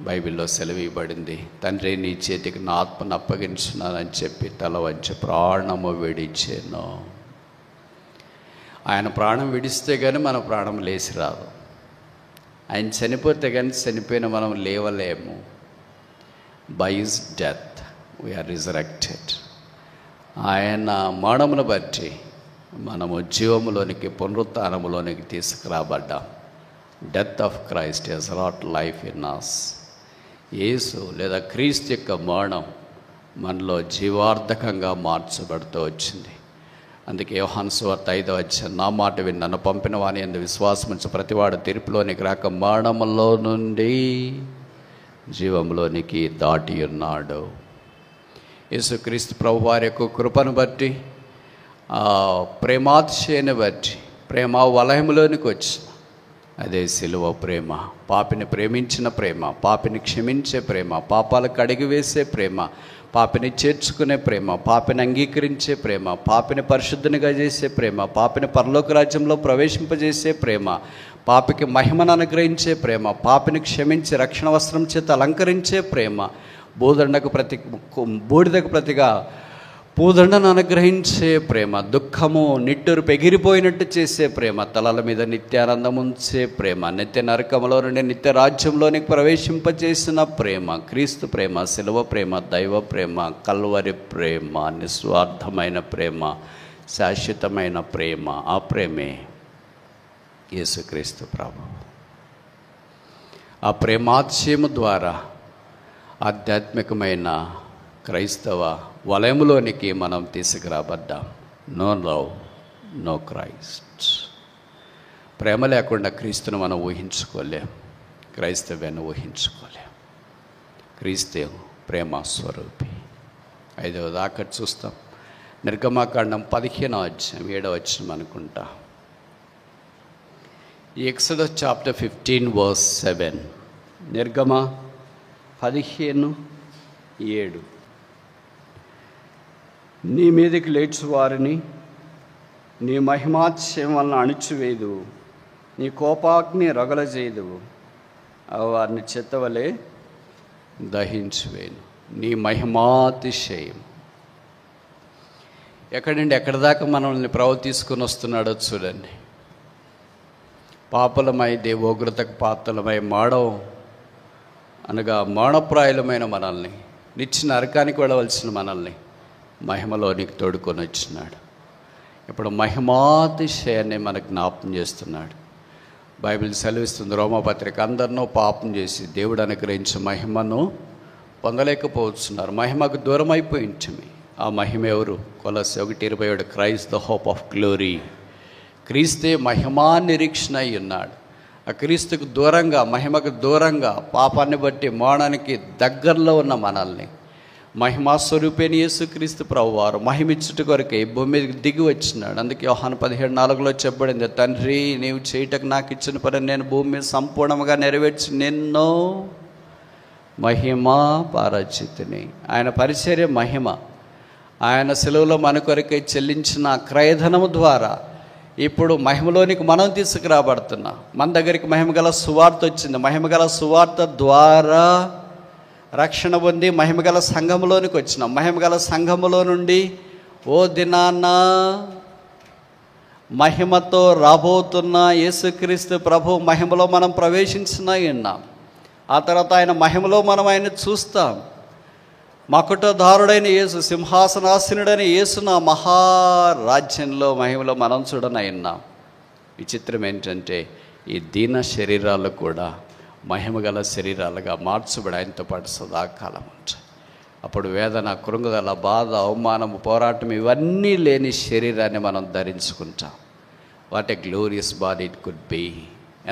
బైబిల్లో సెలవు ఇవ్వబడింది, తండ్రి నీ చేతికి నా ఆత్మను అప్పగించున్నానని చెప్పి తల వంచి ప్రాణము విడిచెను. ఆయన ప్రాణం విడిస్తే కానీ మన ప్రాణం లేచి రాదు. ఆయన చనిపోతే కానీ చనిపోయిన మనం లేవలేము. By his death we are resurrected. ఆయన మరణమును బట్టి మనము జీవములోనికి, పునరుత్థానములోనికి తీసుకురాబడ్డాం. Death of Christ has wrought life in us. యేసు లేదా క్రీస్తు యొక్క మరణం మనలో జీవార్థకంగా మార్చబడుతూ వచ్చింది. అందుకే యోహాను సువార్త 5వ అధ్యాయం, నా మాట విని నన్ను పంపిన వాని యందు విశ్వాసం ఉంచు ప్రతివాడు తీర్పులోనికి రాక మరణములో నుండి జీవంలోనికి దాటి ఉన్నాడు. యేసుక్రీస్తు ప్రభు వారి యొక్క కృపను బట్టి, ప్రేమాతిశయాన్ని బట్టి, ప్రేమ వలయములోనికి వచ్చిన అదే సిలువ ప్రేమ, పాపిని ప్రేమించిన ప్రేమ, పాపిని క్షమించే ప్రేమ, పాపాలు కడిగివేసే ప్రేమ, పాపిని చేర్చుకునే ప్రేమ, పాపిని అంగీకరించే ప్రేమ, పాపిని పరిశుద్ధునిగా చేసే ప్రేమ, పాపిని పరలోక రాజ్యంలో ప్రవేశింపజేసే ప్రేమ, పాపికి మహిమను అనుగ్రహించే ప్రేమ, పాపిని క్షమించి రక్షణ వస్త్రం చేత అలంకరించే ప్రేమ, బూడిదకు ప్రతిగా పూదండను అనుగ్రహించే ప్రేమ, దుఃఖము నిట్టూర్పు ఎగిరిపోయినట్టు చేసే ప్రేమ, తలల మీద నిత్యానందం ఉంచే ప్రేమ, నిత్య నరకములో నుండి నిత్య రాజ్యంలోనికి ప్రవేశింపచేసిన ప్రేమ, క్రీస్తు ప్రేమ, శిలువ ప్రేమ, దైవ ప్రేమ, కల్వరి ప్రేమ, నిస్వార్థమైన ప్రేమ, శాశ్వతమైన ప్రేమ. ఆ ప్రేమే యేసుక్రీస్తు ప్రభు. ఆ ప్రేమాతిశయము ద్వారా ఆధ్యాత్మికమైన క్రైస్తవ వలయములోనికి మనం తీసుకురాబడ్డాం. No love, no Christ. ప్రేమ లేకుండా క్రీస్తును మనం ఊహించుకోలేం, క్రైస్తవ్యాన్ని ఊహించుకోలేం. క్రీస్తు ప్రేమ స్వరూపి. 5వ దాకా చూస్తాం. నిర్గమాకాండం 15వ అధ్యాయం 7వ వచనం అనుకుంటా. Exodus chapter 15 verse 7. నిర్గమ 15:7. నీ మీదకి లేచి వారిని నీ మహిమాతిశయం వలన అణిచివేదు, నీ కోపాగ్ని రగలజేయదు, వారిని చెత్తవలే దహించివేను. నీ మహిమాతిశయం ఎక్కడి నుండి ఎక్కడి దాకా మనల్ని ప్రభు తీసుకుని వస్తున్నాడో చూడండి. పాపలమై దేవోగ్రతకు పాత్రలమై అనగా మరణప్రాయులమైన మనల్ని, నిచ్చిన నరకానికి వెళ్ళవలసిన మనల్ని మహిమలోనికి తోడుకొని వచ్చినాడు. ఇప్పుడు మహిమాతిశయాన్ని మనకు జ్ఞాపకం చేస్తున్నాడు. బైబిల్ సెలవిస్తుంది, రోమపత్రిక, అందరినో పాపం చేసి దేవుడు అనుగ్రహించిన మహిమను పొందలేకపోతున్నారు, మహిమకు దూరం అయిపోయించమి. ఆ మహిమ ఎవరు? కొలస్సీ 1:27, Christ the hope of glory. క్రీస్తే మహిమా నిరీక్షణ అయి ఉన్నాడు. ఆ క్రీస్తుకు దూరంగా, మహిమకు దూరంగా, పాపాన్ని బట్టి మరణానికి దగ్గరలో ఉన్న మనల్ని మహిమా స్వరూపేణ యేసుక్రీస్తు ప్రభువారు మహిమిచ్చుట కొరకే ఈ భూమి మీదకి దిగి వచ్చినాడు. అందుకే యోహాను 17:4 చెప్పబడింది, తండ్రి నీవు చేయుటకు నాకు ఇచ్చిన పని నేను భూమి మీద సంపూర్ణంగా నెరవేర్చి నిన్నో మహిమా పారచితిని. ఆయన పరిచర్య మహిమ. ఆయన సెలవులో మన కొరకై చెల్లించిన క్రయధనము ద్వారా ఇప్పుడు మహిమలోనికి మనం తీసుకురాబడుతున్నాం. మన దగ్గరికి మహిమగల సువార్త వచ్చింది. మహిమగల సువార్త ద్వారా రక్షణ పొంది మహిమగల సంఘములోనికి వచ్చినాం. మహిమగల సంఘములో నుండి ఓ దినాన్న మహిమతో రాబోతున్న యేసుక్రీస్తు ప్రభు మహిమలో మనం ప్రవేశించిన ఉన్నాం. ఆ తర్వాత ఆయన మహిమలో మనం ఆయన చూస్తాం. మకుటధారుడైన యేసు, సింహాసనాసనుడైన యేసున మహారాజ్యంలో మహిమలో మనం చూడనన్నాం. విచిత్రం ఏంటంటే ఈ దీన శరీరాలు కూడా మహిమగల శరీరాలుగా మార్చబడి ఆయనతో పాటు సదాకాలం ఉంటాయి. అప్పుడు వేదన, కృంగుదల, బాధ, అవమానము, పోరాటం ఇవన్నీ లేని శరీరాన్ని మనం ధరించుకుంటాం. What a glorious body it could be.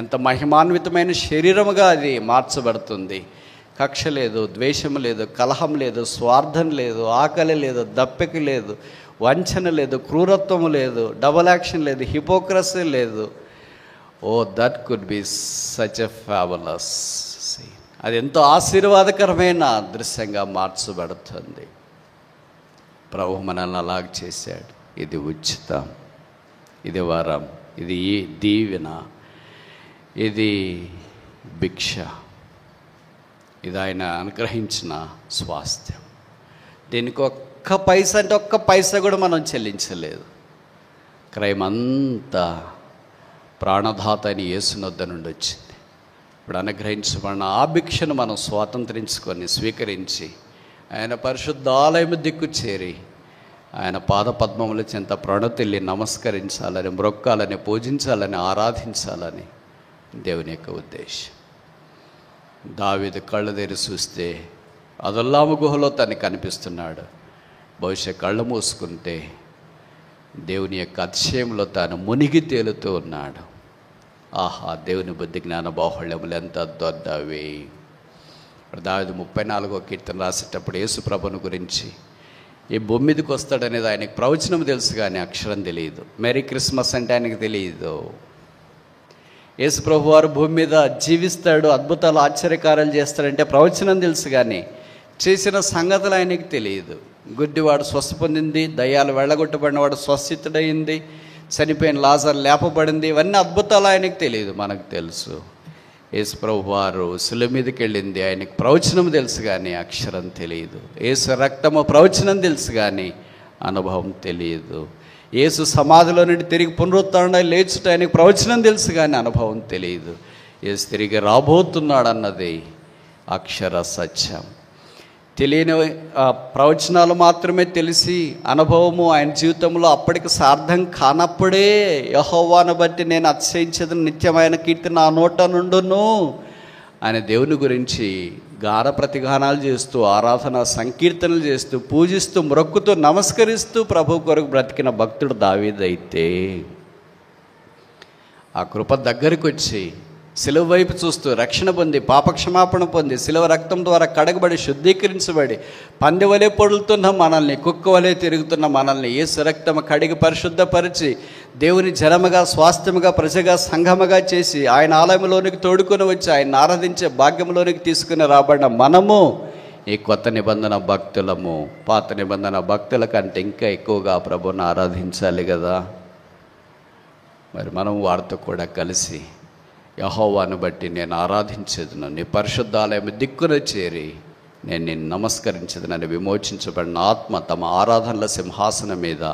ఎంత మహిమాన్వితమైన శరీరముగా అది మార్చబడుతుంది. కక్ష లేదు, ద్వేషం లేదు, కలహం లేదు, స్వార్థం లేదు, ఆకలి లేదు, దప్పిక లేదు, వంచన లేదు, క్రూరత్వము లేదు, డబల్ యాక్షన్ లేదు, హిపోక్రసీ లేదు. Oh that could be such a fabulous scene. అది ఎంతో ఆశీర్వాదకరమైన దృశ్యంగా మార్చబడుతుంది. ప్రభు మనల్ని అలాగ చేశాడు. ఇది ఉచితం, ఇది వరం, ఇది దీవెన, ఇది భిక్ష, ఇది ఆయన అనుగ్రహించిన స్వాస్థ్యం. దీనికి ఒక్క పైసా అంటే ఒక్క పైసా కూడా మనం చెల్లించలేదు. క్రయం అంతా ప్రాణదాత అని యేసునొద్ద నుండి వచ్చింది. ఇప్పుడు అనుగ్రహించబడిన ఆ భిక్షను మనం స్వాతంత్రించుకొని స్వీకరించి ఆయన పరిశుద్ధాలయము దిక్కు చేరి ఆయన పాదపద్మముల చెంత ప్రణతిల్లి నమస్కరించాలని, మ్రొక్కాలని, పూజించాలని, ఆరాధించాలని దేవుని యొక్క ఉద్దేశం. దావీదు కళ్ళు తెరి చూస్తే అదుల్లాము గుహలో తను కనిపిస్తున్నాడు. బహుశా కళ్ళు మూసుకుంటే దేవుని యొక్క అతిశయంలో తాను మునిగి తేలుతూ ఉన్నాడు. ఆహా, దేవుని బుద్ధి జ్ఞాన బాహుళ్యములు ఎంత దొద్దవి. దావీదు 34వ కీర్తన రాసేటప్పుడు యేసు ప్రభుని గురించి ఈ భూమి మీదకి వస్తాడనేది ఆయనకు ప్రవచనం తెలుసు, కానీ అక్షరం తెలియదు. మెరీ క్రిస్మస్ అంటే ఆయనకు తెలియదు. యేసు ప్రభు వారు భూమి మీద జీవిస్తాడు, అద్భుతాలు ఆశ్చర్యకార్యాలు చేస్తాడంటే ప్రవచనం తెలుసు, కానీ చేసిన సంగతులు ఆయనకి తెలియదు. గుడ్డివాడు స్వస్థ పొందింది, దయ్యాలు వెళ్ళగొట్టబడినవాడు స్వస్థితుడయింది, చనిపోయిన లాజరు లేపబడింది, ఇవన్నీ అద్భుతాలు ఆయనకు తెలియదు. మనకు తెలుసు. యేసు ప్రభు వారు శిలువ మీదకి వెళ్ళింది, ఆయనకు ప్రవచనం తెలుసు, కానీ అక్షరం తెలియదు. యేసు రక్తము ప్రవచనం తెలుసు, కానీ అనుభవం తెలియదు. యేసు సమాధిలో నుండి తిరిగి పునరుత్థానం లేచుట ఆయనకు ప్రవచనం తెలుసు, కానీ అనుభవం తెలియదు. యేసు తిరిగి రాబోతున్నాడు అన్నది అక్షర సత్యం. తెలియని ప్రవచనాలు మాత్రమే తెలిసి అనుభవము ఆయన జీవితంలో అప్పటికి సార్థం కానప్పుడే యెహోవాను బట్టి నేను అతిశయించేదని నిత్యమైన కీర్తి నా నోట నుండును ఆయన దేవుని గురించి గాన ప్రతిగానాలు చేస్తూ, ఆరాధన సంకీర్తనలు చేస్తూ, పూజిస్తూ, మ్రొక్కుతూ, నమస్కరిస్తూ ప్రభు కొరకు బ్రతికిన భక్తుడు దావీదైతే ఆ కృప దగ్గరికి వచ్చి శిలువ వైపు చూస్తూ రక్షణ పొంది, పాపక్షమాపణ పొంది, శిలువ రక్తం ద్వారా కడగబడి శుద్ధీకరించబడి, పంది వలె పొడులుతున్న మనల్ని, కుక్క వలె తిరుగుతున్న మనల్ని యేసు రక్తం కడిగి పరిశుద్ధపరిచి దేవుని జనముగా, స్వాస్థ్యముగా, ప్రజగా, సంఘముగా చేసి ఆయన ఆలయంలోనికి తోడుకొని వచ్చి ఆయన ఆరాధించే భాగ్యంలోనికి తీసుకుని రాబడిన మనము ఈ కొత్త నిబంధన భక్తులము. పాత నిబంధన భక్తుల కంటే ఇంకా ఎక్కువగా ప్రభువుని ఆరాధించాలి కదా. మరి మనం వారితో కూడా కలిసి యెహోవాను బట్టి నేను ఆరాధించేదను, నీ పరిశుద్ధాలయం దిక్కున చేరి నేను నిన్ను నమస్కరించేదనని విమోచించబడిన ఆత్మ తమ ఆరాధనల సింహాసనం మీద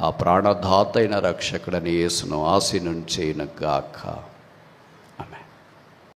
ఆ ప్రాణదాతైన రక్షకుడని యేసును ఆసీనుని చేయను గాక.